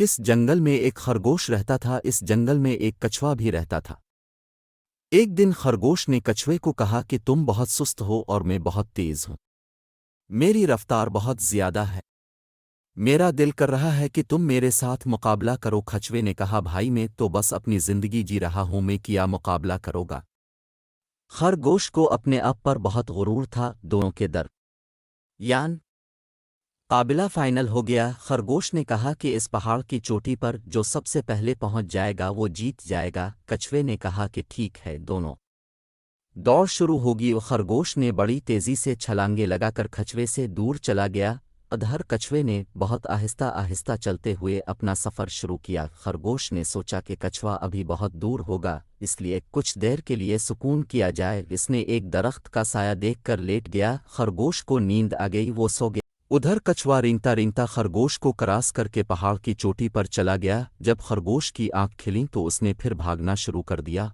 کس جنگل میں ایک خرگوش رہتا تھا؟ اس جنگل میں ایک کچھوا بھی رہتا تھا۔ ایک دن خرگوش نے کچھوے کو کہا کہ تم بہت سست ہو اور میں بہت تیز ہوں۔ میری رفتار بہت زیادہ ہے۔ میرا دل کر رہا ہے کہ تم میرے ساتھ مقابلہ کرو۔ کچھوے نے کہا بھائی میں تو بس اپنی زندگی جی رہا ہوں، میں کیا مقابلہ کرو گا؟ خرگوش کو اپنے آپ پر بہت غرور تھا۔ دونوں کے درمیان قابلہ فائنل ہو گیا۔ خرگوش نے کہا کہ اس پہاڑ کی چوٹی پر جو سب سے پہلے پہنچ جائے گا وہ جیت جائے گا۔ کچھوے نے کہا کہ ٹھیک ہے۔ دونوں دوڑ شروع ہوگی۔ خرگوش نے بڑی تیزی سے چھلانگیں لگا کر کچھوے سے دور چلا گیا۔ ادھر کچھوے نے بہت آہستہ آہستہ چلتے ہوئے اپنا سفر شروع کیا۔ خرگوش نے سوچا کہ کچھوا ابھی بہت دور ہوگا، اس لیے کچھ دیر کے لیے سکون کیا جائے۔ اس نے ایک درخت کا سایہ دیکھ کر لیٹ گیا۔ خرگوش کو نیند آ گئی، وہ سو گیا۔ ادھر کچھوا رینگتا رینگتا خرگوش کو کراس کر کے پہاڑ کی چوٹی پر چلا گیا۔ جب خرگوش کی آنکھ کھلیں تو اس نے پھر بھاگنا شروع کر دیا